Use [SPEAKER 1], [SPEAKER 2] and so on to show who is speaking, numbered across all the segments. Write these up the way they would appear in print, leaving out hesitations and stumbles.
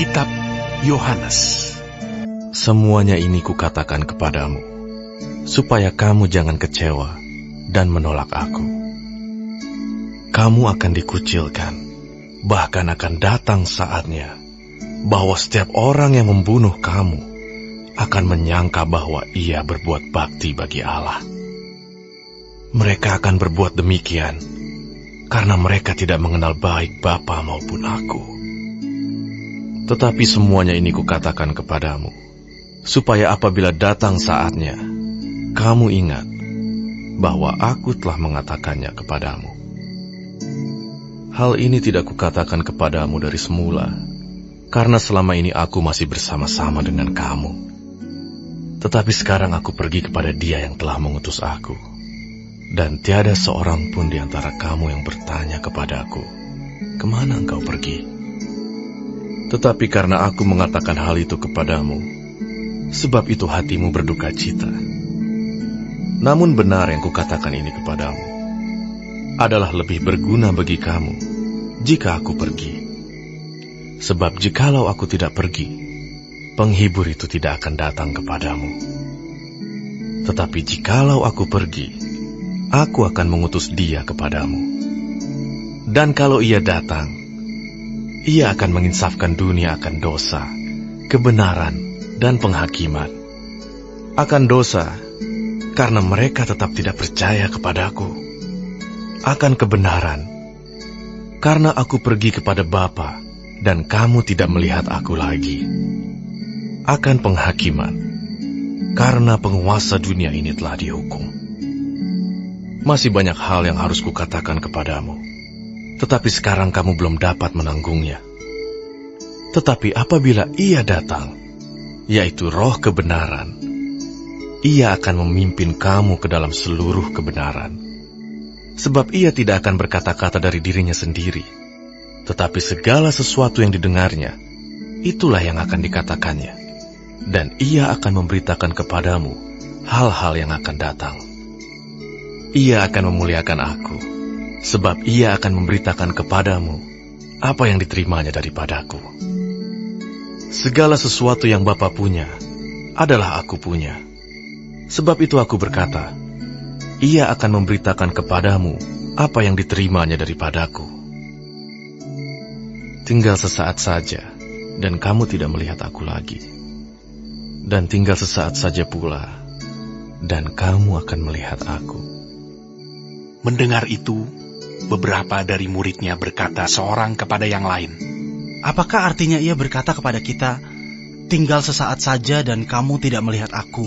[SPEAKER 1] Kitab Yohanes.
[SPEAKER 2] Semuanya ini kukatakan kepadamu, supaya kamu jangan kecewa dan menolak aku. Kamu akan dikucilkan, bahkan akan datang saatnya bahwa setiap orang yang membunuh kamu akan menyangka bahwa ia berbuat bakti bagi Allah. Mereka akan berbuat demikian karena mereka tidak mengenal baik Bapa maupun aku. Tetapi semuanya ini kukatakan kepadamu, supaya apabila datang saatnya, kamu ingat bahwa aku telah mengatakannya kepadamu. Hal ini tidak kukatakan kepadamu dari semula, karena selama ini aku masih bersama-sama dengan kamu. Tetapi sekarang aku pergi kepada Dia yang telah mengutus aku, dan tiada seorang pun di antara kamu yang bertanya kepadaku, "Kemana engkau pergi?" Tetapi karena aku mengatakan hal itu kepadamu, sebab itu hatimu berduka cita. Namun benar yang kukatakan ini kepadamu, adalah lebih berguna bagi kamu jika aku pergi. Sebab jikalau aku tidak pergi, penghibur itu tidak akan datang kepadamu. Tetapi jikalau aku pergi, aku akan mengutus Dia kepadamu. Dan kalau Ia datang, Ia akan menginsafkan dunia akan dosa, kebenaran, dan penghakiman. Akan dosa, karena mereka tetap tidak percaya kepadaku. Akan kebenaran, karena aku pergi kepada Bapa, dan kamu tidak melihat aku lagi. Akan penghakiman, karena penguasa dunia ini telah dihukum. Masih banyak hal yang harus kukatakan kepadamu, tetapi sekarang kamu belum dapat menanggungnya. Tetapi apabila Ia datang, yaitu Roh kebenaran, Ia akan memimpin kamu ke dalam seluruh kebenaran. Sebab Ia tidak akan berkata-kata dari dirinya sendiri, tetapi segala sesuatu yang didengarnya, itulah yang akan dikatakannya. Dan Ia akan memberitakan kepadamu hal-hal yang akan datang. Ia akan memuliakan aku, sebab Ia akan memberitakan kepadamu apa yang diterimanya daripadaku. Segala sesuatu yang Bapa punya adalah aku punya. Sebab itu aku berkata, Ia akan memberitakan kepadamu apa yang diterimanya daripadaku. Tinggal sesaat saja, dan kamu tidak melihat aku lagi. Dan tinggal sesaat saja pula, dan kamu akan melihat aku.
[SPEAKER 1] Mendengar itu, beberapa dari muridnya berkata seorang kepada yang lain,
[SPEAKER 3] "Apakah artinya Ia berkata kepada kita, 'Tinggal sesaat saja dan kamu tidak melihat aku,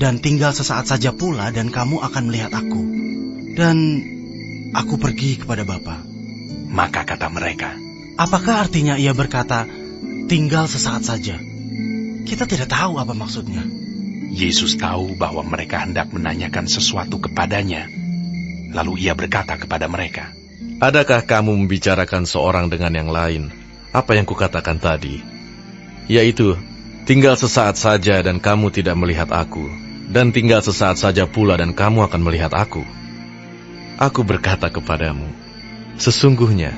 [SPEAKER 3] dan tinggal sesaat saja pula dan kamu akan melihat aku, dan aku pergi kepada Bapa'?"
[SPEAKER 1] Maka kata mereka,
[SPEAKER 3] "Apakah artinya Ia berkata, 'Tinggal sesaat saja'? Kita tidak tahu apa maksudnya."
[SPEAKER 1] Yesus tahu bahwa mereka hendak menanyakan sesuatu kepadanya. Lalu Ia berkata kepada mereka,
[SPEAKER 2] Adakah kamu membicarakan seorang dengan yang lain apa yang kukatakan tadi? Yaitu, tinggal sesaat saja dan kamu tidak melihat aku, dan tinggal sesaat saja pula dan kamu akan melihat aku. Aku berkata kepadamu, sesungguhnya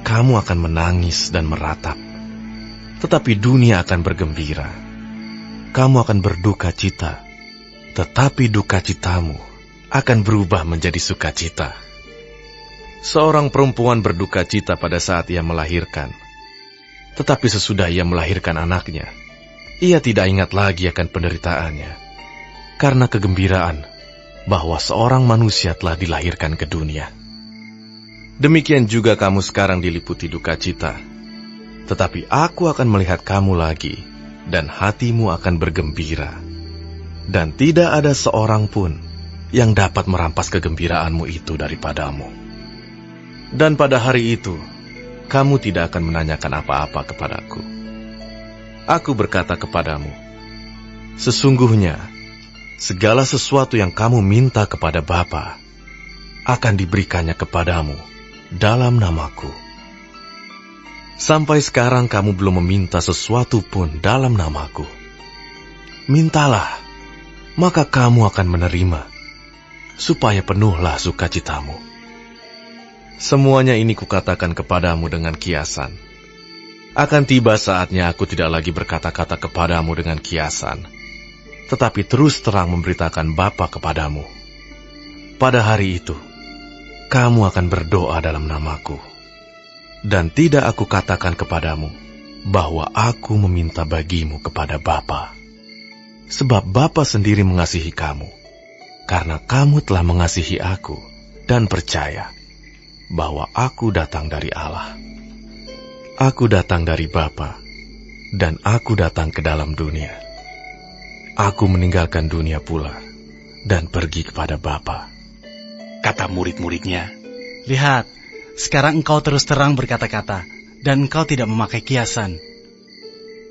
[SPEAKER 2] kamu akan menangis dan meratap, tetapi dunia akan bergembira. Kamu akan berduka cita, tetapi duka citamu akan berubah menjadi sukacita. Seorang perempuan berduka cita pada saat ia melahirkan, tetapi sesudah ia melahirkan anaknya, ia tidak ingat lagi akan penderitaannya, karena kegembiraan bahwa seorang manusia telah dilahirkan ke dunia. Demikian juga kamu sekarang diliputi duka cita, tetapi aku akan melihat kamu lagi, dan hatimu akan bergembira, dan tidak ada seorang pun yang dapat merampas kegembiraanmu itu daripadamu. Dan pada hari itu, kamu tidak akan menanyakan apa-apa kepadaku. Aku berkata kepadamu, sesungguhnya segala sesuatu yang kamu minta kepada Bapa akan diberikannya kepadamu dalam namaku. Sampai sekarang kamu belum meminta sesuatu pun dalam namaku. Mintalah, maka kamu akan menerima, supaya penuhlah sukacitamu. Semuanya ini kukatakan kepadamu dengan kiasan, Akan tiba saatnya aku tidak lagi berkata-kata kepadamu dengan kiasan, tetapi terus terang memberitakan Bapa kepadamu. Pada hari itu, kamu akan berdoa dalam namaku. Dan tidak aku katakan kepadamu bahwa aku meminta bagimu kepada Bapa. Sebab Bapa sendiri mengasihi kamu, karena kamu telah mengasihi aku dan percaya bahwa aku datang dari Allah. Aku datang dari Bapa, dan aku datang ke dalam dunia. Aku meninggalkan dunia pula, dan pergi kepada Bapa.
[SPEAKER 1] Kata murid-muridnya,
[SPEAKER 3] Lihat, sekarang engkau terus terang berkata-kata, dan engkau tidak memakai kiasan.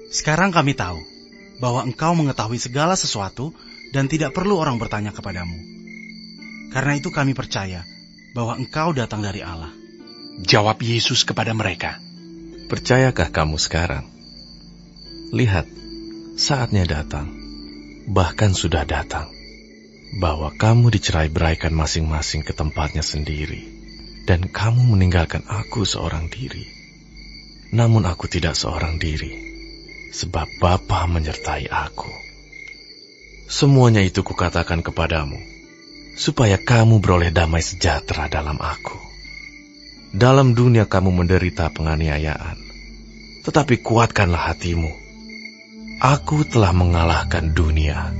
[SPEAKER 3] Sekarang kami tahu bahwa engkau mengetahui segala sesuatu, dan tidak perlu orang bertanya kepadamu. Karena itu kami percaya bahwa engkau datang dari Allah.
[SPEAKER 1] jawab Yesus kepada mereka.
[SPEAKER 2] Percayakah kamu sekarang? Lihat, saatnya datang, bahkan sudah datang, bahwa kamu dicerai-beraikan masing-masing ke tempatnya sendiri, dan kamu meninggalkan aku seorang diri. Namun aku tidak seorang diri, sebab Bapa menyertai aku. Semuanya itu kukatakan kepadamu, supaya kamu beroleh damai sejahtera dalam aku. Dalam dunia kamu menderita penganiayaan, tetapi kuatkanlah hatimu. Aku telah mengalahkan dunia.